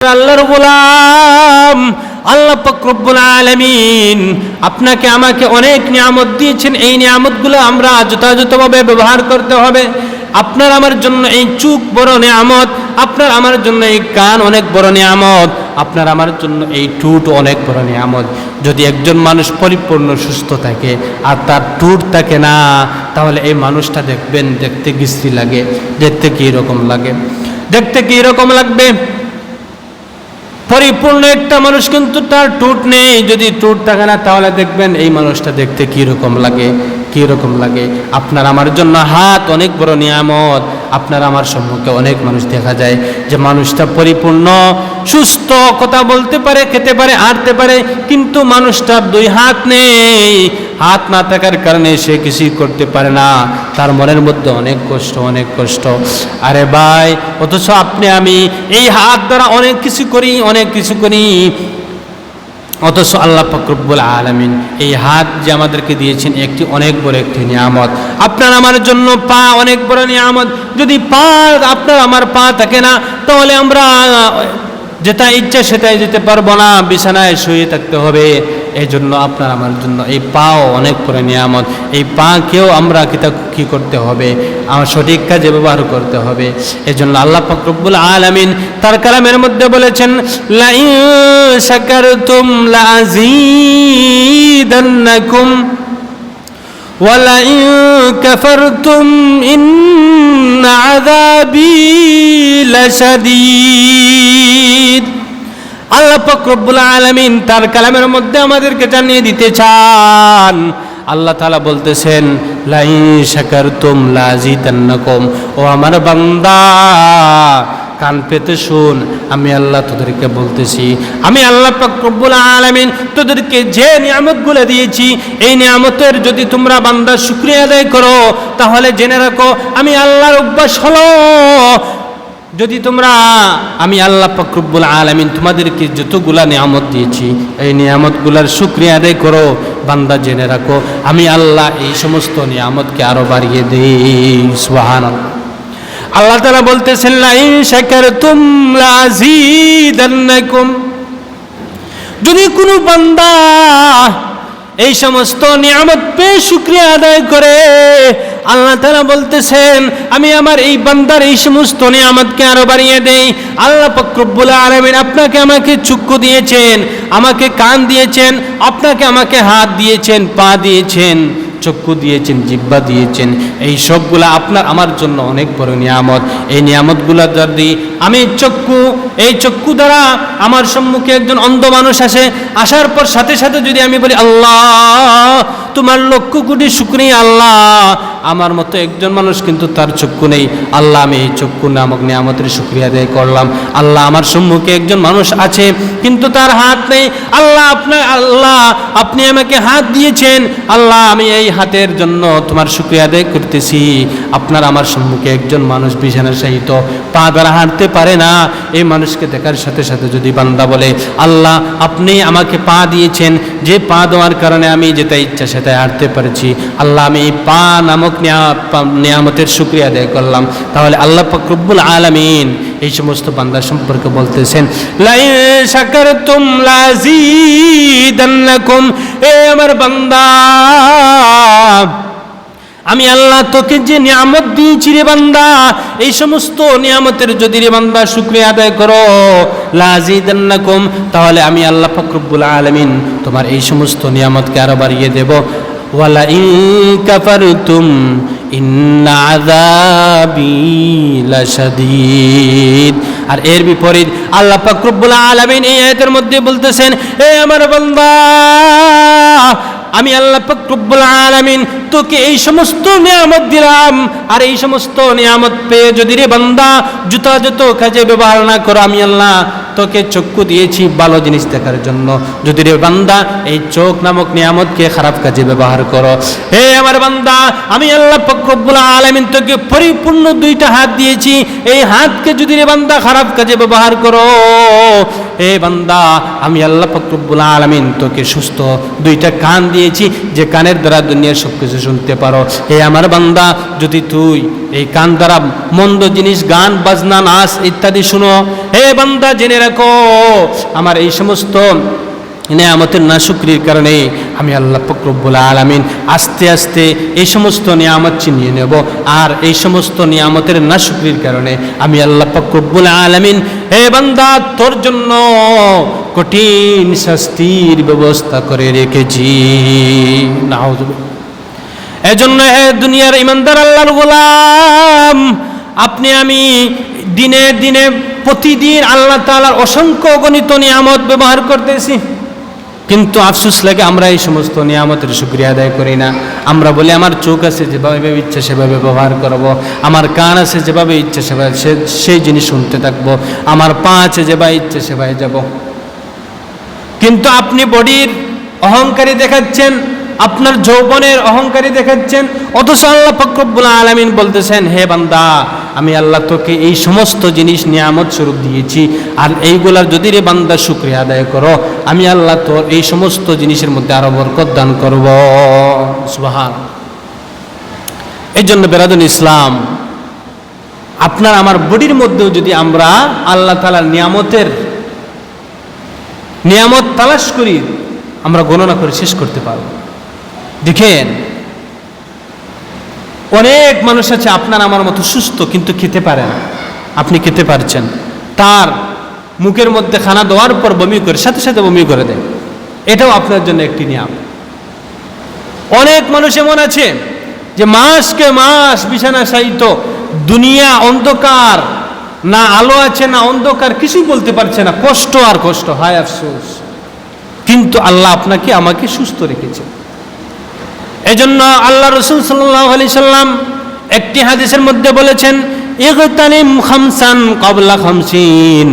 আল্লাহর গোলাম, আল্লাহ পাক রব্বুল আলামিন আপনাকে আমাকে অনেক নিয়ামত দিয়েছেন। এই নিয়ামতগুলো আমরা যথাযথভাবে ব্যবহার করতে হবে। আপনার আমার জন্য এই চোখ বড় নিয়ামত, আপনার আমার জন্য এই কান অনেক বড় নিয়ামত, আপনার আমার জন্য এই ঠোঁট অনেক বড় নিয়ামত। যদি একজন মানুষ পরিপূর্ণ সুস্থ থাকে আর তার ঠোঁট থাকে না, তাহলে এই মানুষটা দেখবেন দেখতে বিশ্রী লাগে, দেখতে কীরকম লাগে, দেখতে কীরকম লাগবে। পরিপূর্ণ একটা মানুষ কিন্তু তার ঠোঁট নেই, যদি ঠোঁট থাকে না তাহলে দেখবেন এই মানুষটা দেখতে কীরকম লাগে, কীরকম লাগে। আপনার আমার জন্য হাত অনেক বড় নিয়ামত। আপনার আমার সম্মুখে অনেক মানুষ দেখা যায় যে মানুষটা পরিপূর্ণ সুস্থ, কথা বলতে পারে, খেতে পারে, হাঁটতে পারে, কিন্তু মানুষটার দুই হাত নেই। হাত না থাকার কারণে সে কিছুই করতে পারে না, তার মনের মধ্যে অনেক কষ্ট, অনেক কষ্ট। আরে ভাই, অথচ আপনি আমি এই হাত দ্বারা অনেক কিছু করি, অনেক কিছু করি, অথচ আল্লাহ পাক রব্বুল আলামিন এই হাত যে আমাদেরকে দিয়েছেন একটি অনেক বড় একটি নিয়ামত। আপনার আমার জন্য পা অনেক বড় নিয়ামত। যদি পা, আপনার আমার পা থাকে না, তাহলে আমরা যেটা ইচ্ছা সেটাই যেতে পারবো না, বিছানায় শুয়ে থাকতে হবে। এই জন্য আপনার আমার জন্য এই পাও অনেক বড় নিয়ামত। এই পাকেও আমরা কি করতে হবে, আমার সঠিক কাজে ব্যবহার করতে হবে। এই জন্য আল্লাহ পাক রব্বুল আলামিন তার কালামের মধ্যে বলেছেন, লাইন শাকারতুম লাযীদান্নাকুম ওয়া লাইন কাফারতুম ইন্না আযাবী লাশাদীদ। আল্লাহ পাক রব্বুল আলামিন তার কালামের মধ্যে আমাদেরকে জানিয়ে দিতে চান। আল্লাহ তাআলা বলতেছেন, লাইন শাকারতুম লাযীদান্নাকুম, ও আমার বান্দা কান পেতে শুন, আমি আল্লাহ তোদেরকে বলতেছি, আমি আল্লাহ পাক রব্বুল আলামিন তোদেরকে যে নিয়ামতগুলো দিয়েছি, এই নিয়ামতের যদি তোমরা বান্দা শুকরিয়া আদায় করো, তাহলে জেনে রাখো আমি আল্লাহর অভ্যাস হলো, যদি তোমরা, আমি আল্লাহ পাক রব্বুল আলামিন তোমাদেরকে যতগুলা নিয়ামত দিয়েছি এই নিয়ামতগুলার শুকরিয়া আদায় করো, বান্দা জেনে রাখো আমি আল্লাহ এই সমস্ত নিয়ামতকে আরো বাড়িয়ে দেই। সুবহানাল্লাহ। আল্লাহ তাআলা বলতেছেন, লাইন শাকারতুম লাযীদান্নাকুম, যদি কোনো বান্দা এই সমস্ত নিয়ামত পেয়ে শুকরিয়া আদায় করে, আল্লাহ তাআলা বলতেছেন আমি আমার এই বান্দার এই সমস্ত নিয়ামতকে আরো বাড়িয়ে দেই। আল্লাহ পাক রব্বুল আলামিন আপনাকে আমাকে চক্ষু দিয়েছেন, আমাকে কান দিয়েছেন, আপনাকে আমাকে হাত দিয়েছেন, পা দিয়েছেন, চক্ষু দিয়েছেন, জিহ্বা দিয়েছেন। এই সবগুলা আপনার আমার জন্য অনেক বড় নিয়ামত। এই নিয়ামতগুলা যদি আমি এই চক্ষু দ্বারা আমার সম্মুখে একজন অন্ধ মানুষ আসে, আসার পর সাথে সাথে যদি আমি বলি আল্লাহ তোমার লক্ষ কোটি শুকরিয়া, আল্লাহ আমার মতো একজন মানুষ কিন্তু তার চক্ষু নেই, আল্লাহ আমি এই চক্ষু নামক নিয়ামতের শুকরিয়া আদায় করলাম। আল্লাহ আমার সম্মুখে একজন মানুষ আছে কিন্তু তার হাত নেই, আল্লাহ আপনি আমাকে হাত দিয়েছেন, আল্লাহ আমি এই হাতের জন্য তোমার শুকরিয়া আদায় করতেছি। আপনার আমার সম্মুখে একজন মানুষ বিছানায় শায়িত, পা দ্বারা হাঁটতে পারে না, এই মানুষকে দেখার সাথে সাথে যদি বান্দা বলে আল্লাহ আপনি আমাকে পা দিয়েছেন, যে পা দেওয়ার কারণে আমি যেটা ইচ্ছা সেটাই হাঁটতে পারছি, আল্লাহ আমি এই পা নামক নিয়ামতের শুকরিয়া আদায় করলাম, তাহলে আল্লাহ পাক রব্বুল আলামিন এই সমস্ত বান্দা সম্পর্কে বলতেছেন, লাইন শাকারতুম লাযীদান্নাকুম, এ আমার বান্দা আমি আল্লাহ তোকে যে নিয়ামত দিয়েছি রে বান্দা, এই সমস্ত নিয়ামতের যদি রে বান্দা শুকরিয়া আদায় করো, লাযীদান্নাকুম, তাহলে আমি আল্লাহ পাক রব্বুল আলামিন তোমার এই সমস্ত নিয়ামতকে আরো বাড়িয়ে দেব। ওয়ালা ইন কাফারতুম ইন্না আযাবী লাশাদীদ। আর এর বিপরীত আল্লাহ পাক রব্বুল আলামিন এই আয়াতের মধ্যে বলতেছেন, এ আমার বান্দা আমি আল্লাহ পাক রব্বুল আলামিন তোকে এই সমস্ত নিয়ামত দিলাম, আর এই সমস্ত নিয়ামত পেয়ে যদি রে বান্দা যথাযথ কাজে ব্যবহার না করো, আমি আল্লাহ তোকে চক্ষু দিয়েছি ভালো জিনিস দেখার জন্য, যদি রে বান্দা এই চোখ নামক নিয়ামতকে খারাপ কাজে ব্যবহার করো, হে আমার বান্দা আমি আল্লাহ পাক রব্বুল আলামিন তোকে পরিপূর্ণ দুইটা হাত দিয়েছি, এই হাতকে যদি রে বান্দা খারাপ কাজে ব্যবহার করো, হে বান্দা আমি আল্লাহ পাক রব্বুল আলামিন তোকে সুস্থ দুইটা কান দিয়েছি, যে কানের দ্বারা দুনিয়ার সবকিছু শুনতে পারো। হে আমার বান্দা যদি তুই এই কান দ্বারা মন্দ জিনিস, গান বাজনা, নাচ ইত্যাদি শুনো। হে বান্দা, জেনে রাখো আমার এই সমস্ত নিয়ামতের নাশুকরির কারণে আমি আল্লাহ পাক রব্বুল আলামিন আস্তে আস্তে এই সমস্ত নিয়ামত ছিনিয়ে নেব। আর এই সমস্ত নিয়ামতের নাশুকরির কারণে আমি আল্লাহ পাক রব্বুল আলামিন, হে বান্দা, তোর জন্য কঠিন শাস্তির ব্যবস্থা করে রেখেছি। নাউযুবিল্লাহ। এজন্য হে দুনিয়ার ইমানদার আল্লাহর গোলাম, আপনি আমি দিনে দিনে প্রতিদিন আল্লাহ তাআলার অসংখ্য অগণিত নিয়ামত ব্যবহার করতেছি, কিন্তু আফসোস লাগে আমরা এই সমস্ত নিয়ামতের শুকরিয়া আদায় করি না। আমরা বলি আমার চোখ আছে, যেভাবে ইচ্ছা সেভাবে ব্যবহার করব, আমার কান আছে, যেভাবে ইচ্ছা সেভাবে সেই জিনিস শুনতে থাকবো, আমার পা আছে, যেভাবে ইচ্ছা সেভাবে যাব। কিন্তু আপনি বডির অহংকারী দেখাচ্ছেন, আপনার যৌবনের অহংকারী দেখাচ্ছেন, অথচ আল্লাহ পাক রব্বুল আলামিন বলতেছেন, হে বান্দা, আমি আল্লাহ তোকে এই সমস্ত জিনিস নিয়ামত স্বরূপ দিয়েছি, আর এইগুলার যদি রে বান্দা শুকরিয়া আদায় করো, আমি আল্লাহ তোর এই সমস্ত জিনিসের মধ্যে আরো বরকত দান করব। সুবহান। এই জন্য বেরাদুল ইসলাম, আপনার আমার বডির মধ্যেও যদি আমরা আল্লাহ তাআলার নিয়ামত তালাশ করি, আমরা গণনা করে শেষ করতে পারব। দেখেন, অনেক মানুষ আছে আপনার আমার মতো সুস্থ, কিন্তু খেতে পারে না। আপনি খেতে পারছেন, তার মুখের মধ্যে খানা দেওয়ার পর বমি করে, সাথে সাথে বমি করে দেয়। এটাও আপনার জন্য একটি নিয়াম। অনেক মানুষ এমন আছে যে মাসকে মাস বিছানা শায়িত, দুনিয়া অন্ধকার, না আলো আছে না অন্ধকার, কিছুই বলতে পারছে না, কষ্ট আর কষ্ট, হায় আফসোস। কিন্তু আল্লাহ আপনাকে আমাকে সুস্থ রেখেছে। এজন্য আল্লাহ রাসূল সাল্লাল্লাহু আলাইহি সাল্লাম একটি হাদিসের মধ্যে বলেছেন, ইগতানিম খামসান ক্বাবলা খামসিন।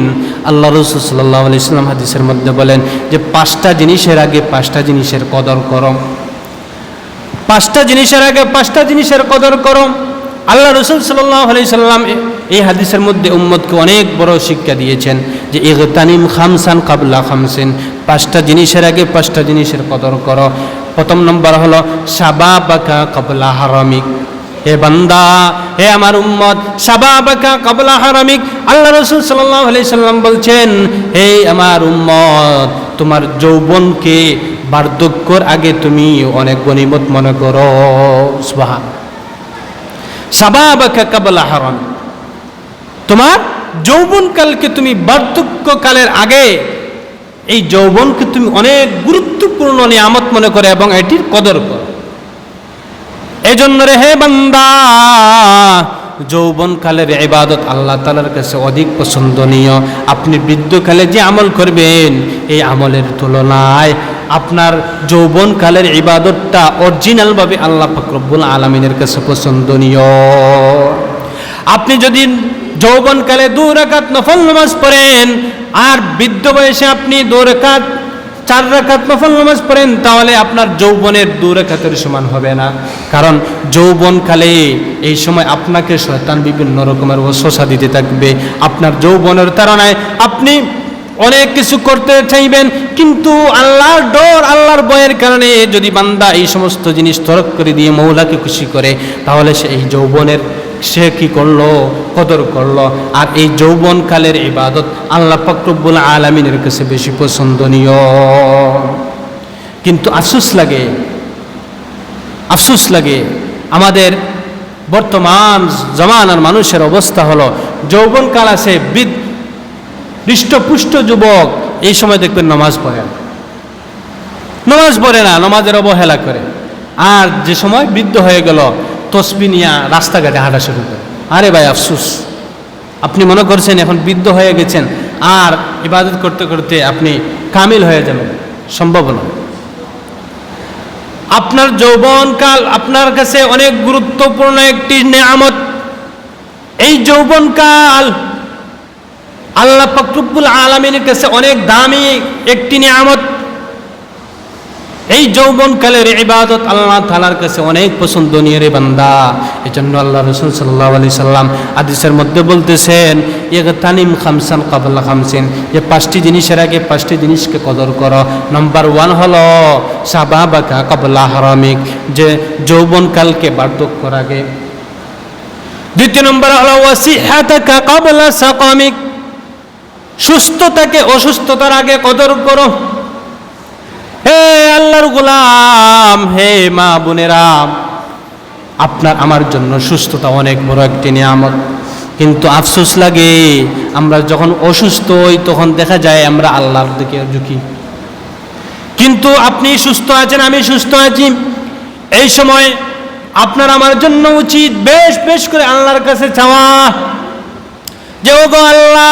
আল্লাহ রাসূল সাল্লাল্লাহু আলাইহি সাল্লাম হাদিসের মধ্যে বলেন যে 5টা জিনিসের আগে 5টা জিনিসের কদর করো, 5টা জিনিসের আগে 5টা জিনিসের কদর করো। আল্লাহ রাসূল সাল্লাল্লাহু আলাইহি সাল্লাম এই হাদিসের মধ্যে উম্মতকে অনেক বড় শিক্ষা দিয়েছেন যে ইগতানিম খামসান ক্বাবলা খামসিন, 5টা জিনিসের আগে 5টা জিনিসের কদর করো। প্রথম নম্বর হলো শাবাবাকা ক্বাবলা হারামিক। হে বান্দা, হে আমার উম্মত, শাবাবাকা ক্বাবলা হারামিক। আল্লাহ রাসূল সাল্লাল্লাহু আলাইহি সাল্লাম বলছেন, হে আমার উম্মত, তোমার যৌবনকে বার্ধক্যের আগে তুমি অনেক গনিমত মনে করো। সুবহান। শাবাবাকা ক্বাবলা হারামিক, তোমার যৌবনকালকে তুমি বার্ধক্যকালের আগে এই যৌবনকে তুমি অনেক গুরুত্বপূর্ণ নিয়ামত মনে করে এবং এটির কদর করো। এজন্য রে হে বান্দা, যৌবনকালের ইবাদত আল্লাহ তাআলার কাছে অধিক পছন্দনীয়। আপনি বৃদ্ধকালে যে আমল করবেন, এই আমলের তুলনায় আপনার যৌবনকালের ইবাদতটা অরিজিনালভাবে আল্লাহ পাক রব্বুল আলামিনের কাছে পছন্দনীয়। আপনি যদি যৌবনকালে 2 রাকাত নফল নামাজ পড়েন, আর বৃদ্ধ বয়সে আপনি 2 রাকাত 4 রাকাত নফল নামাজ পড়েন, তাহলে আপনার যৌবনের 2 রাকাতের সমান হবে না। কারণ যৌবনকালে এই সময় আপনাকে শয়তান বিভিন্ন রকমের ওয়াসওয়াসা দিতে থাকবে। আপনার যৌবনের তাড়নায় আপনি অনেক কিছু করতে চাইবেন, কিন্তু আল্লাহর ডর, আল্লাহর ভয়ের কারণে যদি বান্দা এই সমস্ত জিনিস তরক করে দিয়ে মওলাকে খুশি করে, তাহলে সে এই যৌবনের সে কি করলো, কদর করলো। আর এই যৌবনকালের ইবাদত আল্লাহ পাক রব্বুল আলামিনের কাছে বেশি পছন্দনীয়। কিন্তু আফসোস লাগে আমাদের বর্তমান জমানার মানুষের অবস্থা হলো, যৌবনকাল আছে, হৃষ্টপুষ্ট যুবক এই সময় দেখবেন নামাজ পড়ে না, নামাজের অবহেলা করে। আর যে সময় বৃদ্ধ হয়ে গেল, তসবিহ নিয়ে রাস্তাঘাটে হাঁটা শুরু করে। আরে ভাই, আফসোস। আপনি মনে করছেন এখন বৃদ্ধ হয়ে গেছেন আর ইবাদত করতে করতে আপনি কামিল হয়ে যাবেন, সম্ভব নয়। আপনার যৌবনকাল আপনার কাছে অনেক গুরুত্বপূর্ণ একটি নিয়ামত। এই যৌবনকাল আল্লাহ পাক রব্বুল আলামিনের কাছে অনেক দামি একটি নিয়ামত। এই যৌবনকালের ইবাদত আল্লাহ তাআলার কাছে অনেক পছন্দনীয় রে বান্দা। এজন্য আল্লাহ রাসূল সাল্লাল্লাহু আলাইহি সাল্লাম হাদিসের মধ্যে বলতেছেন, ইগতানিম খামসান ক্বাবলা খামসিন, যে 5টি জিনিসের আগে 5টি জিনিসকে কদর করো। নাম্বার 1 হলো শাবাবাকা ক্বাবলা হারামিক, যে যৌবনকালকে বার্ধক্যের আগে দ্বিতীয় নম্বর হলো ওয়াসিহাতাকা ক্বাবলা সাকামিক, সুস্থতাকে অসুস্থতার আগে কদর করো। হে আল্লাহর গোলাম, হে মা বোনেরা, আপনার আমার জন্য সুস্থতা অনেক বড় একটি নিয়ামত, কিন্তু আফসোস লাগে আমরা যখন অসুস্থ হই তখন দেখা যায় আমরা আল্লাহর দিকে ঝুঁকি। কিন্তু আপনি সুস্থ আছেন, আমি সুস্থ আছি, এই সময় আপনার আমার জন্য উচিত বেশ বেশ করে আল্লাহর কাছে চাওয়া যে ওগো আল্লাহ,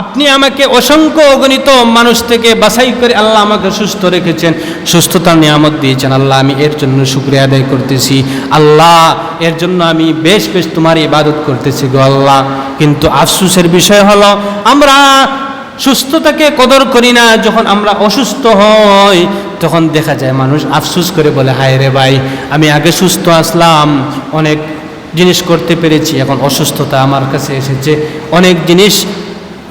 আপনি আমাকে অসংখ্য অগণিত মানুষ থেকে বাছাই করে আল্লাহ আমাকে সুস্থ রেখেছেন, সুস্থতার নিয়ামত দিয়েছেন। আল্লাহ, আমি এর জন্য শুকরিয়া আদায় করতেছি। আল্লাহ, এর জন্য আমি বেশ বেশ তোমার ইবাদত করতেছি গো আল্লাহ। কিন্তু আফসোসের বিষয় হলো আমরা সুস্থতাকে কদর করি না। যখন আমরা অসুস্থ হই তখন দেখা যায় মানুষ আফসোস করে বলে, হায় রে ভাই, আমি আগে সুস্থ আসলাম, অনেক জিনিস করতে পেরেছি, এখন অসুস্থতা আমার কাছে এসেছে, অনেক জিনিস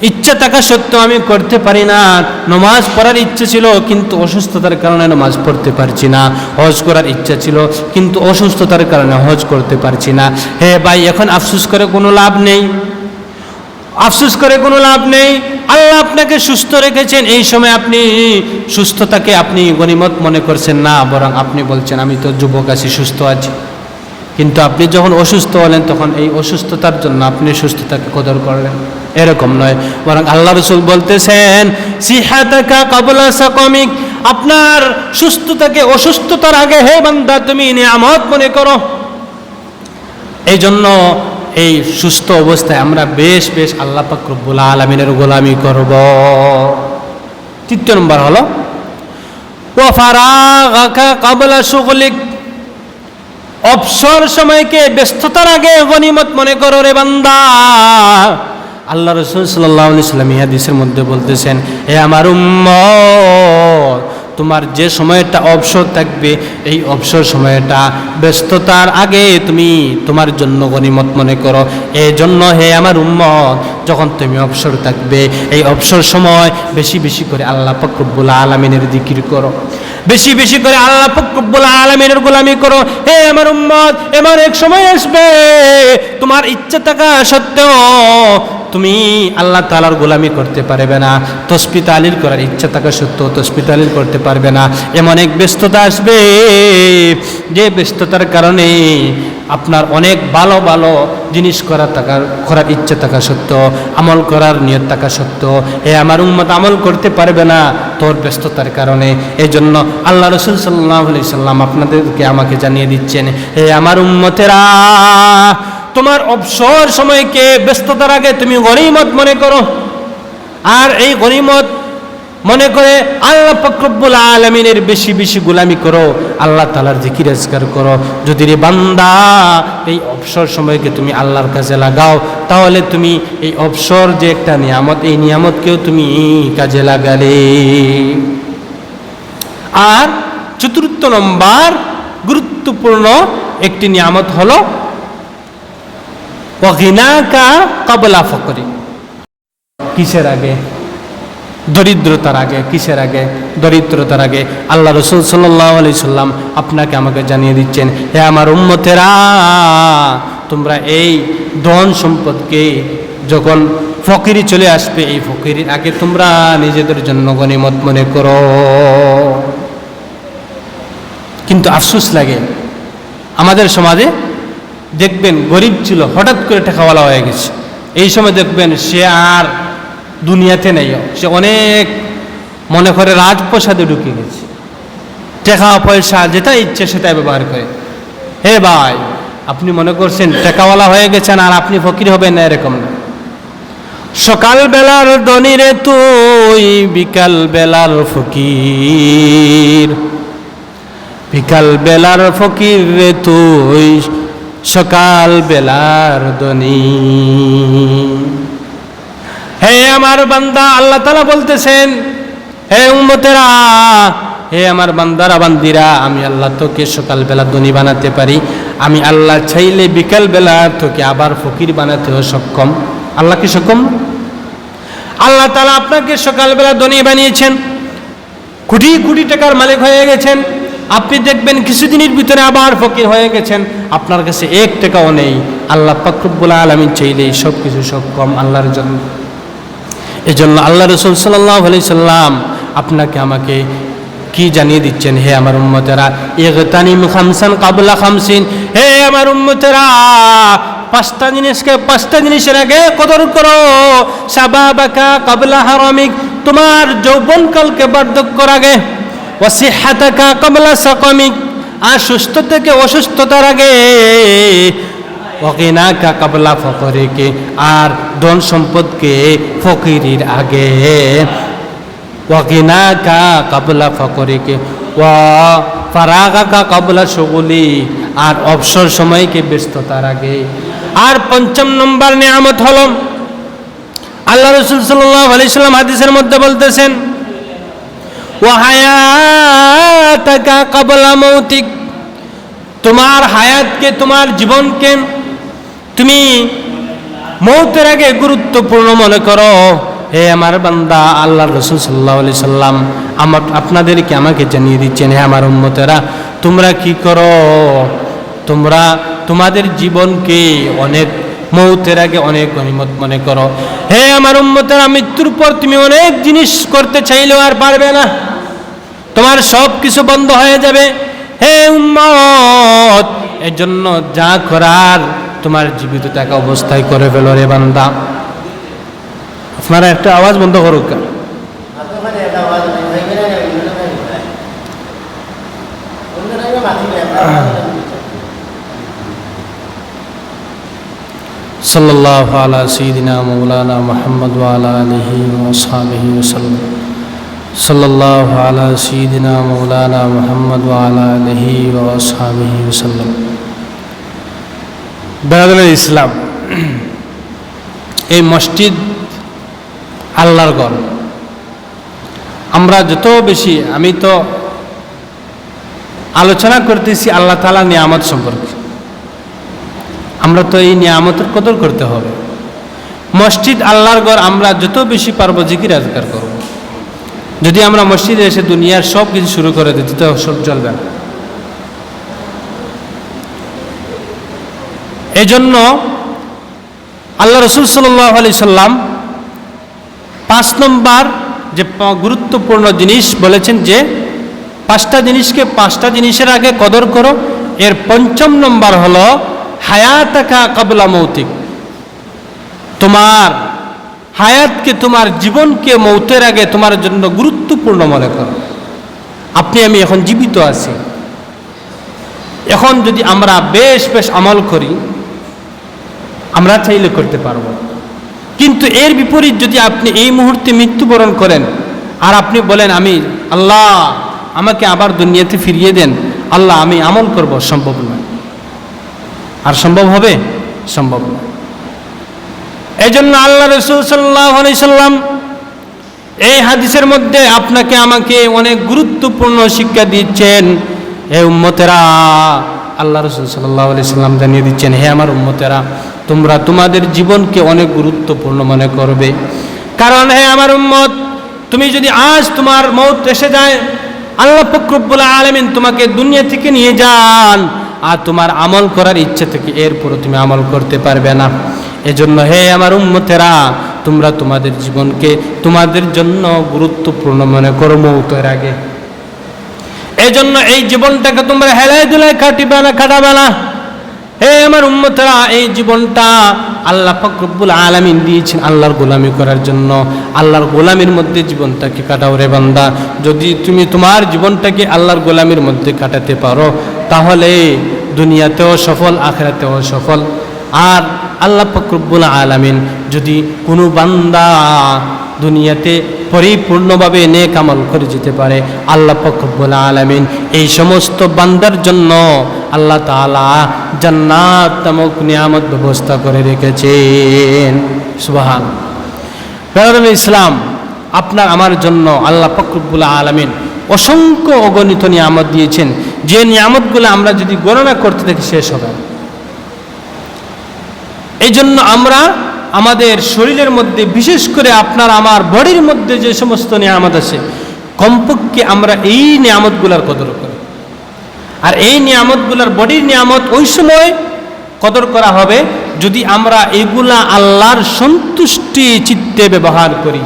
ইচ্ছা থাকা সত্ত্বেও আমি করতে পারি না। নামাজ পড়ার ইচ্ছা ছিল কিন্তু অসুস্থতার কারণে নামাজ পড়তে পারছি না, হজ করার ইচ্ছা ছিল কিন্তু অসুস্থতার কারণে হজ করতে পারছি না। হে ভাই, এখন আফসোস করে কোনো লাভ নেই, আফসোস করে কোনো লাভ নেই। আল্লাহ আপনাকে সুস্থ রেখেছেন, এই সময় আপনি সুস্থতাকে আপনি গনিমত মনে করছেন না, বরং আপনি বলছেন আমি তো যুবক আছি, সুস্থ আছি। কিন্তু আপনি যখন অসুস্থ হলেন তখন এই অসুস্থতার জন্য আপনি সুস্থতাকে কদর করলেন, এরকম নয়। বরং আল্লাহ রাসূল বলতেছেন সিহাতাকা ক্বাবলা সাকামিক, আপনার সুস্থতাকে অসুস্থতার আগে হে বান্দা তুমি নিয়ামত মনে করো। এই জন্য এই সুস্থ অবস্থায় আমরা বেশ বেশ আল্লাহ পাক রব্বুল আলামিনের গোলামি করব। তৃতীয় নম্বর হলো ওয়া ফারাগাকা ক্বাবলা শুগলিক, অবসর সময়কে ব্যস্ততার আগে গনিমত মনে করো রে বান্দা। আল্লাহ রাসূল সাল্লাল্লাহু আলাইহি ওয়াসাল্লাম হাদিসের মধ্যে বলতেছেন, হে আমার উম্মত, তোমার যে সময়টা অবসর থাকবে এই অবসর সময়টা ব্যস্ততার আগে তুমি তোমার জন্য গনিমত মনে করো। এই জন্য হে আমার উম্মত, যখন তুমি অবসর থাকবে এই অবসর সময় বেশি বেশি করে আল্লাহ পাক রব্বুল আলামিনের জিকির করো, বেশি বেশি করে আল্লাহ পাক রব্বুল আলামিনের গোলামি করো। হে আমার উম্মত, এমন এক সময় আসবে তোমার ইচ্ছা থাকা সত্ত্বেও তুমি আল্লাহ তাআলার গোলামি করতে পারবে না, তাসবিহ তাহলিল করার ইচ্ছা থাকা সত্ত্বেও তাসবিহ তাহলিল করতে পারবে না। এমন এক ব্যস্ততা আসবে যে ব্যস্ততার কারণে আপনার অনেক ভালো ভালো জিনিস করার ইচ্ছা থাকা সত্ত্বেও, আমল করার নিয়ত থাকা সত্ত্বেও এ আমার উম্মত আমল করতে পারবে না তোর ব্যস্ততার কারণে। এই জন্য আল্লাহ রাসূল সাল্লাল্লাহু আলাইহি সাল্লাম আপনাদেরকে আমাকে জানিয়ে দিচ্ছেন, হে আমার উম্মতেরা, তোমার অবসর সময়কে ব্যস্ততার আগে তুমি গনিমত মনে করো। আর এই গনিমত মনে করে আল্লাহ পাক রব্বুল আলামিনের বেশি বেশি গোলামি করো, আল্লাহ তাআলার জিকির আজকার করো। যদি রে বান্দা এই অবসর সময়কে তুমি আল্লাহর কাছে লাগাও, তাহলে তুমি এই অবসর যে একটা নিয়ামত, এই নিয়ামতকেও তুমি কাজে লাগালে। আর চতুর্থ নম্বর গুরুত্বপূর্ণ একটি নিয়ামত হলো ওয়াগিনাকা ক্বাবলা ফাকরি, কিসের আগে? দরিদ্রতার আগে। কিসের আগে? দরিদ্রতার আগে। আল্লাহ রাসূল সাল্লাল্লাহু আলাইহি সাল্লাম আপনাকে আমাকে জানিয়ে দিচ্ছেন, হে আমার উম্মতেরা, তোমরা এই ধন সম্পদকে যখন ফকিরি চলে আসবে এই ফকিরির আগে তোমরা নিজেদের জন্য গনিমত মনে করো। কিন্তু আফসোস লাগে আমাদের সমাজে, দেখবেন গরিব ছিল হঠাৎ করে টাকাওয়ালা হয়ে গেছে, এই সময় দেখবেন সে আর দুনিয়াতে নেই, সে অনেক মনে করে রাজপ্রাসাদে ঢুকে গেছে, টাকা পয়সা যেটা ইচ্ছে সেটাই ব্যবহার করে। হে ভাই, আপনি মনে করছেন টাকাওয়ালা হয়ে গেছেন আর আপনি ফকির হবেন না, এরকম না। সকাল বেলার ধনী রে তুই, বিকাল বেলার ফকির, বিকাল বেলার ফকির রে তুই, সকাল বেলার ধনী। হে আমার বান্দা, আল্লাহ তাআলা বলতেছেন, হে উম্মতেরা, হে আমার বান্দারা বান্দিরা, আমি আল্লাহ তোকে সকালবেলা ধনী বানাতে পারি, আমি আল্লাহ চাইলে বিকালবেলা তোকে আবার ফকির বানাতেও সক্ষম। আল্লাহ কি সক্ষম? আল্লাহ তাআলা আপনাকে সকালবেলা ধনী বানিয়েছেন, কোটি কোটি টাকার মালিক হয়ে গেছেন, আপনি দেখবেন কিছুদিনের ভিতরে আবার ফকির হয়ে গেছেন। আপনার কাছে 1 টাকাও নেই, আল্লাহ পাক রব্বুল আলামিন চাইলেই সব কিছু সক্ষম আল্লাহর জন্য। এজন্য আল্লাহ রাসূল সাল্লাল্লাহু আলাইহি সাল্লাম আপনাকে আমাকে কি জানিয়ে দিচ্ছেন, হে আমার উম্মতেরা, ইগতানিম খামসান কাবলা খামসিন, হে আমার উম্মতেরা, 5টা জিনিসের আগে কদর করো। শাবাবাকা কাবলা হারামিক, তোমার যৌবনকালকে বার্ধক্যের আগে। ওয়াসিহাতাকা কাবলা সাকামিক, আর সুস্থ থেকে অসুস্থতার আগে। ওয়াগিনাকা কাবলা ফকরিকে, আর ধন সম্পদকে ফকিরির আগে। ওয়াগিনাকা কাবলা ফকরিকে ওয়া ফারাগাকা কাবলা শুগুলি, আর অবসর সময়কে ব্যস্ততার আগে। আর 5ম নম্বর নিয়ামত হলো, আল্লাহ রাসূল সাল্লাল্লাহু আলাইহি সাল্লাম হাদিসের মধ্যে বলতেছেন, ওয়া হায়াতাকা কাবলা মৌতিক, তোমার হায়াতকে, তোমার জীবনকে তুমি মৌতের আগে গুরুত্বপূর্ণ মনে করো। হে আমার বান্দা, আল্লাহ রাসূল সাল্লাল্লাহু আলাইহি সাল্লাম আপনাদেরকে আমাকে জানিয়ে দিচ্ছেন, হে আমার উম্মতেরা, তোমরা কি করো, তোমরা তোমাদের জীবনকে অনেক মৌতের আগে অনেক গনিমত মনে করো। হে আমার উম্মতেরা, মৃত্যুর পর তুমি অনেক জিনিস করতে চাইলেও আর পারবে না, তোমার সব কিছু বন্ধ হয়ে যাবে। হে উম্মত, এজন্য যা করার তোমার জীবিত থাকা অবস্থায় করে ফেলো রে বান্দা। আপনারা একটা আওয়াজ বন্ধ করুক। সাল্লাল্লাহু আলা সাইয়্যিদিনা মাওলানা মুহাম্মদ ওয়া আলা আলিহি ওয়া আসহাবিহি ওয়াসাল্লাম। সাল্লাল্লাহু আলা সাইয়্যিদিনা মাওলানা মুহাম্মদ ওয়া আলা আলিহি ওয়া আসহাবিহি ওয়াসাল্লাম। বেরাদরে ইসলাম, এই মসজিদ আল্লাহর ঘর। আমরা যত বেশি, আমি তো আলোচনা করতেছি আল্লাহ তাআলার নিয়ামত সম্পর্কে, আমরা তো এই নিয়ামতের কদর করতে হবে। মসজিদ আল্লাহর ঘর, আমরা যত বেশি পারবো জিকির আজকার করব। যদি আমরা মসজিদে এসে দুনিয়ার সব কিছু শুরু করে দিই তো সব চলবে না। এই জন্য আল্লাহ রাসূল সাল্লাল্লাহু আলাইহি সাল্লাম 5 নম্বর যে গুরুত্বপূর্ণ জিনিস বলেছেন, যে 5টা জিনিসকে 5টা জিনিসের আগে কদর করো। এর 5ম নম্বর হলো হায়াতাকা কাবলা মৌতিক, তোমার হায়াতকে, তোমার জীবনকে মৌতের আগে তোমার জন্য গুরুত্বপূর্ণ মনে করো। আপনি আমি এখন জীবিত আছি, এখন যদি আমরা বেশ আমল করি, আমরা চাইলে করতে পারবো। কিন্তু এর বিপরীত যদি আপনি এই মুহূর্তে মৃত্যুবরণ করেন আর আপনি বলেন, আমি আল্লাহ আমাকে আবার দুনিয়াতে ফিরিয়ে দেন, আল্লাহ আমি আমল করব, সম্ভব নয়। আর সম্ভব হবে? সম্ভব নয়। এই জন্য আল্লাহ রাসূল সাল্লাল্লাহু আলাইহি সাল্লাম এই হাদিসের মধ্যে আপনাকে আমাকে অনেক গুরুত্বপূর্ণ শিক্ষা দিচ্ছেন। হে উম্মতেরা, আল্লাহ রাসূল সাল্লাল্লাহু আলাইহি সাল্লাম জানিয়ে দিচ্ছেন, হে আমার উম্মতেরা, তোমরা তোমাদের জীবনকে অনেক গুরুত্বপূর্ণ মনে করবে। কারণ হে আমার উম্মত, তুমি যদি আজ তোমার মৌত এসে যায়, আল্লাহ পাক রব্বুল আলামিন তোমাকে দুনিয়া থেকে নিয়ে যান, আর তোমার আমল করার ইচ্ছা থেকে এরপরও তুমি আমল করতে পারবে না। এজন্য হে আমার উম্মতেরা, তোমরা তোমাদের জীবনকে তোমাদের জন্য গুরুত্বপূর্ণ মনে করো মৌতের আগে। এই জন্য এই জীবনটাকে তোমরা হেলায় দুলায় কাটাবে না। হে আমার উম্মতেরা, এই জীবনটা আল্লাহ পাক রব্বুল আলামিন দিয়েছেন আল্লাহর গোলামি করার জন্য। আল্লাহর গোলামির মধ্যে জীবনটাকে কাটাও রে বান্দা। যদি তুমি তোমার জীবনটাকে আল্লাহর গোলামির মধ্যে কাটাতে পারো, তাহলে দুনিয়াতেও সফল, আখিরাতেও সফল। আর আল্লাহ পাক রব্বুল আলামিন যদি কোনো বান্দা দুনিয়াতে পরিপূর্ণভাবে নেক আমল করে যেতে পারে, আল্লাহ পাক রব্বুল আলামিন এই সমস্ত বান্দার জন্য আল্লাহ তাআলা জান্নাত নামক নিয়ামত ব্যবস্থা করে রেখেছেন। সুবহানাল্লাহ। ইসলাম, আপনার আমার জন্য আল্লাহ পাক রব্বুল আলামিন অসংখ্য অগণিত নিয়ামত দিয়েছেন, যে নিয়ামতগুলো আমরা যদি গণনা করতে থাকি শেষ হবে। এই জন্য আমরা আমাদের শরীরের মধ্যে, বিশেষ করে আপনার আমার বডির মধ্যে যে সমস্ত নিয়ামত আছে, কমপক্ষে আমরা এই নিয়ামতগুলোর কদর করি। আর এই নিয়ামতগুলোর বডির নিয়ামত ওই সময় কদর করা হবে যদি আমরা এগুলা আল্লাহর সন্তুষ্টি চিত্তে ব্যবহার করি।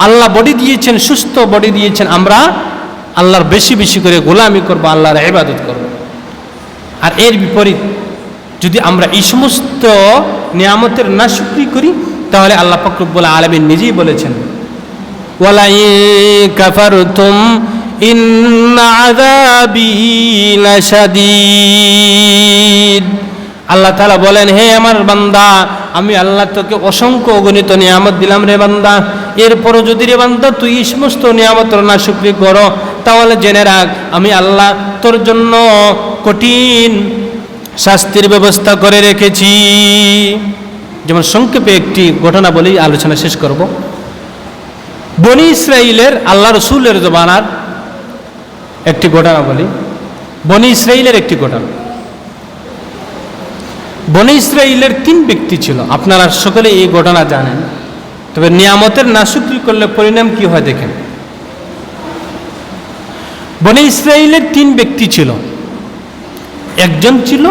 আল্লাহ বডি দিয়েছেন, সুস্থ বডি দিয়েছেন, আমরা আল্লাহর বেশি বেশি করে গোলামি করব, আল্লাহর ইবাদত করব। আর এর বিপরীত যদি আমরা এই সমস্ত নিয়ামতের নাশুকরি করি তাহলে আল্লাহ পাক রব্বুল আলামিন নিজেই বলেছেন, ওয়ালা ইন কাফারতুম ইন্না আযাবি লাশাদীদ। আল্লাহ তাআলা বলেন, হে আমার বান্দা, আমি আল্লাহ তোকে অসংখ্য অগণিত নিয়ামত দিলাম রে বান্দা, এরপরও যদি রে বান্দা তুই এই সমস্ত নিয়ামতের নাশুকরি করো তাহলে জেনে রাখ আমি আল্লাহ তোর জন্য কঠিন শাস্তির ব্যবস্থা করে রেখেছি। যেমন সংক্ষেপে একটি ঘটনা বলি, আলোচনা শেষ করব। বনি ইসরাইলের আল্লাহ রসুলের জমানার একটি ঘটনা বলি। বনি ইসরাইলের একটি ঘটনা। বনি ইসরাইলের 3 ব্যক্তি ছিল, আপনারা সকলে এই ঘটনা জানেন। তবে নিয়ামতের নাশুকরি করলে পরিণাম কি হয় দেখেন। বনি ইসরাইলের 3 ব্যক্তি ছিল। একজন ছিল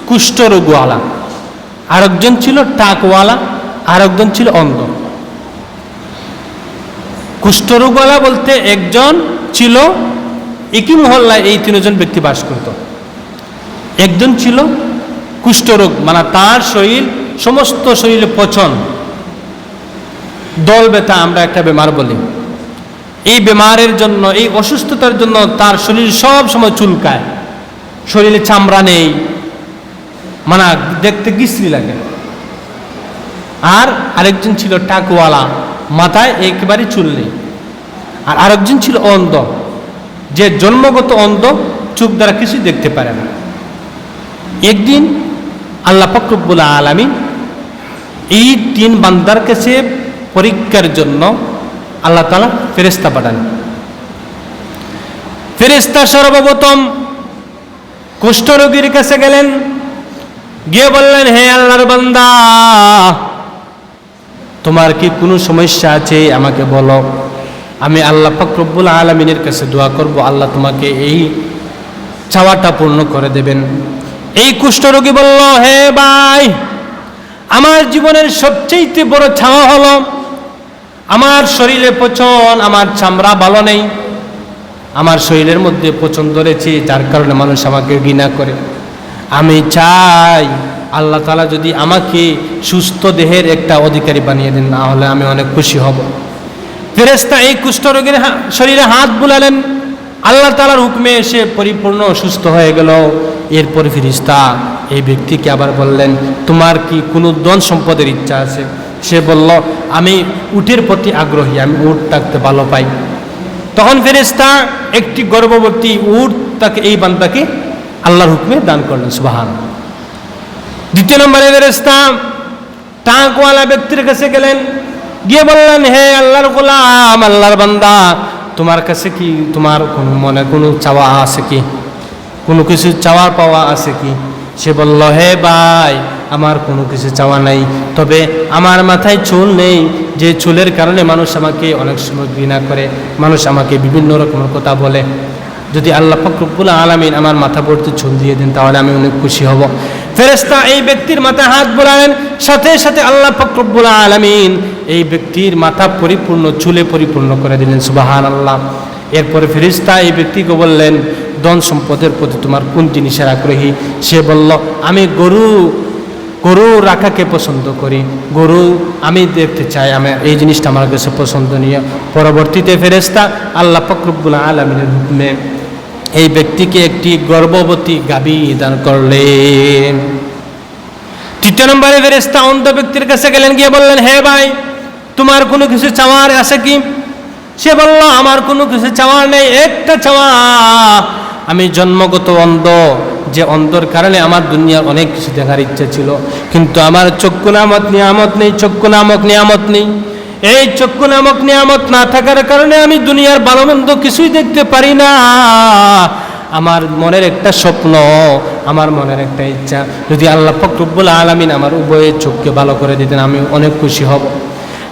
কুষ্ঠরোগওয়ালা, আরেকজন ছিল টাকওয়ালা, আরেকজন ছিল অন্ধ। কুষ্ঠরোগওয়ালা বলতে একজন ছিল, একই মহল্লায় এই 3 জন ব্যক্তি বাস করত। একজন ছিল কুষ্ঠরোগ, মানে তার শরীর সমস্ত শরীরে পচন, দল ব্যথা আমরা একটা বেমার বলি। এই বেমারের জন্য, এই অসুস্থতার জন্য তার শরীর সব সময় চুলকায়, শরীরে চামড়া নেই, মানে দেখতে বিশ্রী লাগে। আর আরেকজন ছিল টাকওয়ালা, মাথায় একেবারে চুল নেই। আর আরেকজন ছিল অন্ধ, যে জন্মগত অন্ধ, চোখ দ্বারা কিছু দেখতে পারে না। একদিন আল্লাহ পাক রব্বুল আলামিন এই 3 বান্দার কাছে পরীক্ষার জন্য আল্লাহ তাআলা ফেরেশতা পাঠান। ফেরেশতা সর্বপ্রথম কুষ্ঠরোগীর কাছে গেলেন, গিয়ে বললেন, হে আল্লাহর বান্দা, তোমার কি কোনো সমস্যা আছে আমাকে বলো, আমি আল্লাহ পাক রব্বুল আলামিনের কাছে দোয়া করব, আল্লাহ তোমাকে এই চাওয়াটা পূর্ণ করে দেবেন। এই কুষ্ঠরোগী বলল, হে ভাই, আমার জীবনের সবচেয়ে বড় চাওয়া হলো আমার শরীরে পচন, আমার চামড়া ভালো নেই, আমার শরীরের মধ্যে পচন ধরেছে, যার কারণে মানুষ আমাকে ঘৃণা করে। আমি চাই আল্লাহ তাআলা যদি আমাকে সুস্থ দেহের একটা অধিকারী বানিয়ে দেন, না হলে আমি অনেক খুশি হব। ফেরেশতা এই কুষ্ঠরোগীর শরীরে হাত বুলালেন, আল্লাহ তাআলার হুকুমে সে পরিপূর্ণ সুস্থ হয়ে গেল। এরপর ফেরেশতা এই ব্যক্তিকে আবার বললেন, তোমার কি কোনো ধন সম্পদের ইচ্ছা আছে? সে বলল, আমি উটের প্রতি আগ্রহী, আমি উট থাকতে ভালো পাই। তখন ফেরেশতা একটি গর্ভবতী উট তাকে, এই বান্দাকে আল্লাহর হুকুমে দান করলেন। সুবহানাল্লাহ। দ্বিতীয় নম্বরে ফেরেশতা টাকওয়ালা ব্যক্তির কাছে গেলেন, গিয়ে বললেন, হে আল্লাহর গোলাম, আল্লাহর বান্দা, তোমার কাছে কি, তোমার কোনো মনে কোনো চাওয়া আছে কি, কোনো কিছু চাওয়ার পাওয়া আছে কি? সে বলল, হে ভাই, আমার কোনো কিছু চাওয়া নাই, তবে আমার মাথায় চুল নেই, যে চুলের কারণে মানুষ আমাকে অনেক সময় ঘৃণা করে, মানুষ আমাকে বিভিন্ন রকমের কথা বলে। যদি আল্লাহ পাক রব্বুল আলামিন আমার মাথা ভর্তি চুল দিয়ে দেন তাহলে আমি অনেক খুশি হব। ফেরেশতা এই ব্যক্তির মাথায় হাত বুলালেন, সাথে সাথে আল্লাহ পাক রব্বুল আলামিন এই ব্যক্তির মাথা পরিপূর্ণ চুলে পরিপূর্ণ করে দিলেন। সুবহানাল্লাহ। এরপরে ফেরেশতা এই ব্যক্তিকে বললেন, ধন সম্পদের প্রতি তোমার কোন জিনিসের আগ্রহী? সে বলল, আমি গরু রাখাকে পছন্দ করি, গরু আমি দেখতে চাই, আমার এই জিনিসটা আমার কাছে পছন্দনীয়। পরবর্তীতে ফেরেশতা আল্লাহ পাক রব্বুল আলামিনের হুকুমে এই ব্যক্তিকে একটি গর্ভবতী গাভী দান করলেন। তৃতীয় নম্বরে ফেরেশতা অন্ধ ব্যক্তির কাছে গেলেন, গিয়ে বললেন, হে ভাই, তোমার কোনো কিছু চাওয়ার আছে কি? সে বলল, আমার কোনো কিছু চাওয়ার নেই, একটা চাওয়া, আমি জন্মগত অন্ধ, যে অন্ধর কারণে আমার দুনিয়ার অনেক কিছু দেখার ইচ্ছা ছিল, কিন্তু আমার চক্ষু নামক নিয়ামত নেই, চক্ষু নামক নিয়ামত নেই। এই চক্ষু নামক নিয়ামত না থাকার কারণে আমি দুনিয়ার ভালো মন্দ কিছুই দেখতে পারি না। আমার মনের একটা স্বপ্ন, আমার মনের একটা ইচ্ছা, যদি আল্লাহ পাক রব্বুল আলামিন আমার উভয় চোখকে ভালো করে দিতেন আমি অনেক খুশি হব।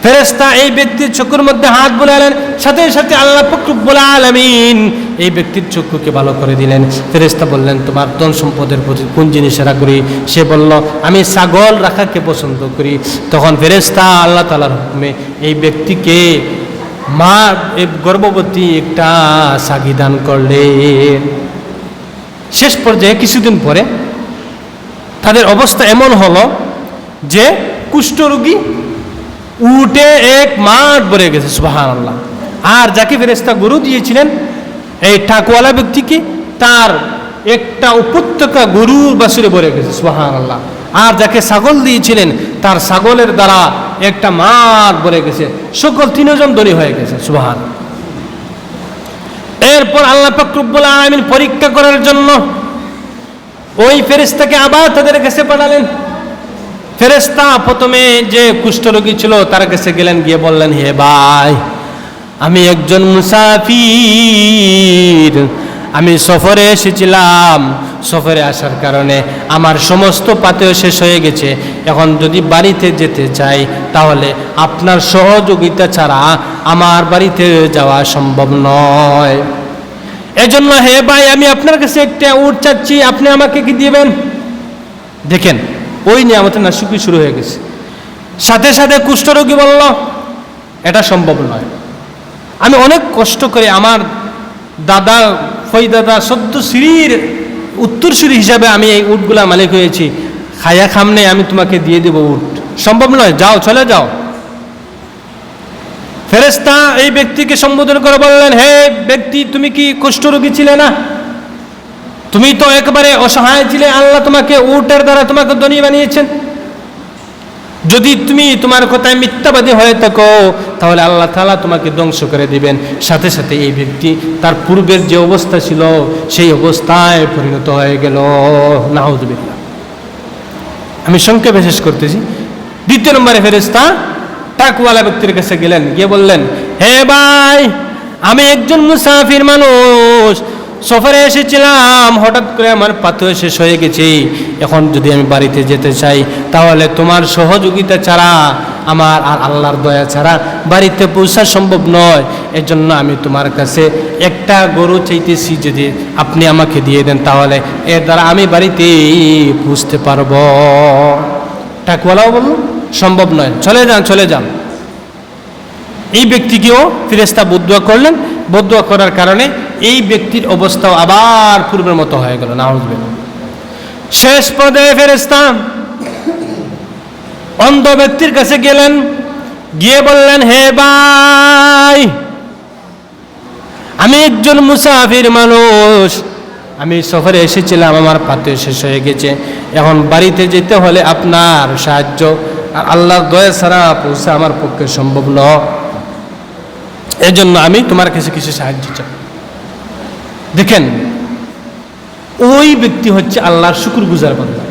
ফেরেশতা এই ব্যক্তির চক্ষুর মধ্যে হাত বুলালেন, সাথে সাথে আল্লাহ পাক রব্বুল আলামিন এই ব্যক্তির চক্ষুকে ভালো করে দিলেন। ফেরেশতা বললেন, তোমার ধন সম্পদের প্রতি কোন জিনিসের আগ্রহী? সে বলল, আমি ছাগল রাখাকে পছন্দ করি। তখন ফেরেশতা আল্লাহ তাআলার হুকুমে এই ব্যক্তিকে মা গর্ভবতী একটা ছাগি দান করলেন। শেষ পর্যায়ে কিছুদিন পরে তাদের অবস্থা এমন হলো যে কুষ্ঠরোগী উঠে এক মাঠ ভরে গেছে, সুবহানাল্লাহ। আর যাকে ফেরেশতা গরু দিয়েছিলেন এই টাকওয়ালা ব্যক্তিকে, তার একটা উপত্যকা গরুর বাছুরে ভরে গেছে, সুবহানাল্লাহ। আর যাকে ছাগল দিয়েছিলেন তার ছাগলের দ্বারা একটা মাঠ ভরে গেছে, সকল তিনজন ধনী হয়ে গেছে, সুবহানাল্লাহ। এরপর আল্লাহ পাক রব্বুল আলামিন পরীক্ষা করার জন্য ওই ফেরেশতাকে আবার তাদের কাছে পাঠালেন। ফেরেশতা প্রথমে যে কুষ্ঠরোগী ছিল তার কাছে গেলেন, গিয়ে বললেন, হে ভাই, আমি একজন মুসাফির, আমি সফরে এসেছিলাম। সফরে আসার কারণে আমার সমস্ত পাতেও শেষ হয়ে গেছে। এখন যদি বাড়িতে যেতে চাই তাহলে আপনার সহযোগিতা ছাড়া আমার বাড়িতে যাওয়া সম্ভব নয়। এজন্য হে ভাই, আমি আপনার কাছে একটা উট চাচ্ছি, আপনি আমাকে কি দিবেন? দেখেন, ওই নিয়ামতের নাশুকি শুরু হয়ে গেছে। সাথে সাথে কুষ্ঠরোগী বলল, এটা সম্ভব নয়। আমি অনেক কষ্ট করে আমার দাদা ফৈদাদা সদ্য সিঁড়ির উত্তরসূরি হিসাবে আমি এই উটগুলা মালিক হয়েছি, খায়া খামনে আমি তোমাকে দিয়ে দেব উট, সম্ভব নয়, যাও, চলে যাও। ফেরেশতা এই ব্যক্তিকে সম্বোধন করে বললেন, হে ব্যক্তি, তুমি কি কুষ্ঠরোগী ছিলে না? তুমি তো একবারে অসহায় ছিলে, আল্লাহ তোমাকে উটের দ্বারা তোমাকে ধনী বানিয়েছেন। যদি তুমি তোমার কথায় মিথ্যাবাদী হয়ে থাকো তাহলে আল্লাহ তাআলা তোমাকে ধ্বংস করে দিবেন। সাথে সাথে এই ব্যক্তি তার পূর্বের যে অবস্থা ছিল সেই অবস্থায় পরিণত হয়ে গেল। নাউযুবিল্লাহ। আমি সংক্ষেপে শেষ করতেছি। দ্বিতীয় নম্বরে ফেরেশতা টাকওয়ালা ব্যক্তির কাছে গেলেন, গিয়ে বললেন, হে ভাই, আমি একজন মুসাফির মানুষ, সফরে এসেছিলাম, হঠাৎ করে আমার পাথর শেষ হয়ে গেছে। এখন যদি আমি বাড়িতে যেতে চাই তাহলে তোমার সহযোগিতা ছাড়া, আমার আর আল্লাহর দয়া ছাড়া বাড়িতে পৌঁছা সম্ভব নয়। এজন্য আমি তোমার কাছে একটা গরু চাইতেছি, যদি আপনি আমাকে দিয়ে দেন তাহলে এর দ্বারা আমি বাড়িতে পৌঁছতে পারবো। টাকওয়ালাও বলল, সম্ভব নয়, চলে যান, চলে যান। এই ব্যক্তিকেও ফেরেশতা বদদুয়া করলেন। বদদুয়া করার কারণে এই ব্যক্তির অবস্থাও আবার পূর্বের মতো হয়ে গেল। নাউযুবিল্লাহ। শেষ পর্যায়ে ফেরেশতা অন্ধ ব্যক্তির কাছে গেলেন, গিয়ে বললেন, হে ভাই, আমি একজন মুসাফির মানুষ, আমি সফরে এসেছিলাম, আমার পাতে শেষ হয়ে গেছে। এখন বাড়িতে যেতে হলে আপনার সাহায্য আর আল্লাহর দয়া ছাড়া পৌঁছা আমার পক্ষে সম্ভব নয়। এজন্য আমি তোমার কাছে কিছু সাহায্য চাই। দেখেন, ওই ব্যক্তি হচ্ছে আল্লাহর শুকরগুজার বান্দা।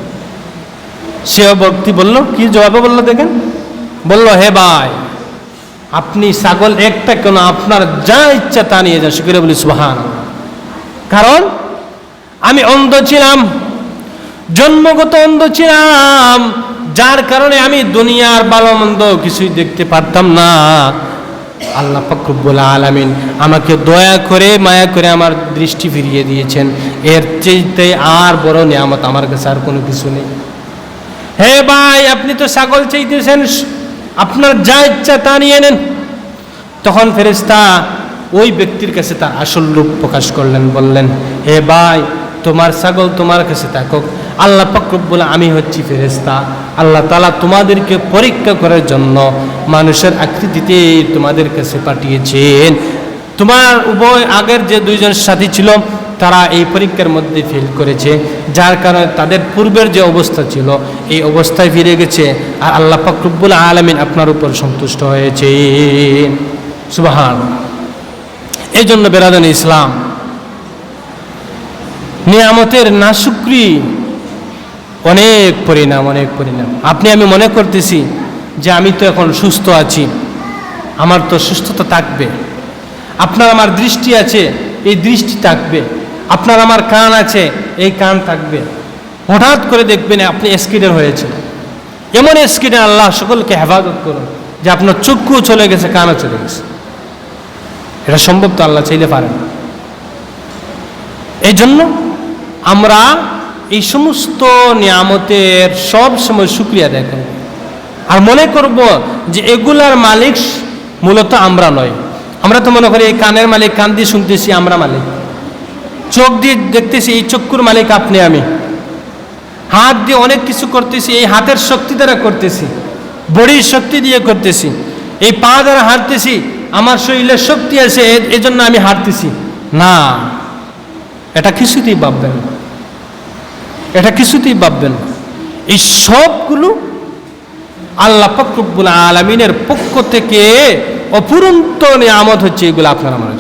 সে ব্যক্তি বলল, কি জবাবে বলল দেখেন, বলল, হে ভাই, আপনি ছাগল একটা কেন, আপনার যা ইচ্ছা তা নিয়ে যান। শুকরিয়া বলি সুবহানাল্লাহ। কারণ আমি অন্ধ ছিলাম, জন্মগত অন্ধ ছিলাম, যার কারণে আমি দুনিয়ার ভালো মন্দ কিছুই দেখতে পারতাম না। আল্লাহ পাক রব্বুল আলামিন আমাকে দয়া করে, মায়া করে আমার দৃষ্টি ফিরিয়ে দিয়েছেন। এর চাইতে আর বড় নিয়ামত আমার কাছে আর কোনো কিছু নেই। হে ভাই, আপনি তো ছাগল চাইতেছেন, আপনার যা ইচ্ছা তা নিয়ে নেন। তখন ফেরেশতা ওই ব্যক্তির কাছে তার আসল রূপ প্রকাশ করলেন, বললেন, হে ভাই, তোমার ছাগল তোমার কাছে থাকুক। আল্লাহ পাক রব্বুল, আমি হচ্ছি ফেরেশতা। আল্লাহ তাআলা তোমাদেরকে পরীক্ষা করার জন্য মানুষের আকৃতিতে তোমাদের কাছে পাঠিয়েছেন। তোমার উভয় আগের যে দুইজন সাথী ছিল তারা এই পরীক্ষার মধ্যে ফেল করেছে, যার কারণে তাদের পূর্বের যে অবস্থা ছিল এই অবস্থায় ফিরে গেছে। আর আল্লাহ পাক রব্বুল আলামিন আপনার উপর সন্তুষ্ট হয়েছেন। সুবহানাল্লাহ। এই জন্য বেরাদান ইসলাম, নিয়ামতের নাশুকরি অনেক পরিণাম, অনেক পরিণাম। আমি মনে করতেছি যে আমি তো এখন সুস্থ আছি, আমার তো সুস্থতা থাকবে। আপনার আমার দৃষ্টি আছে, এই দৃষ্টি থাকবে। আপনার আমার কান আছে, এই কান থাকবে। হঠাৎ করে দেখবেন আপনি অ্যাক্সিডেন্ট হয়েছে, এমন অ্যাক্সিডেন্ট, আল্লাহ সকলকে হেফাজত করুন, যে আপনার চক্ষু চলে গেছে, কানও চলে গেছে। এটা সম্ভব তো? আল্লাহ চাইলে পারেন। এই জন্য আমরা এই সমস্ত নিয়ামতের সব সময় শুকরিয়া আদায় করব, আর মনে করব যে এগুলার মালিক মূলত আমরা নয়। আমরা তো মনে করি এই কানের মালিক, কান দিয়ে শুনতেছি আমরা মালিক, চোখ দিয়ে দেখতেছি এই চক্ষুর মালিক আপনি আমি, হাত দিয়ে অনেক কিছু করতেছি এই হাতের শক্তি দ্বারা করতেছি, বডির শক্তি দিয়ে করতেছি, এই পা দ্বারা হাঁটতেছি আমার শরীরের শক্তি আছে এই জন্য আমি হাঁটতেছি। না, এটা কিছুতেই ভাববেন না, এটা কিছুতেই ভাববেন না। এই সবগুলো আল্লাহ পাক রব্বুল আলামিনের পক্ষ থেকে অফুরন্ত নিয়ামত হচ্ছে এগুলো আপনার আমার।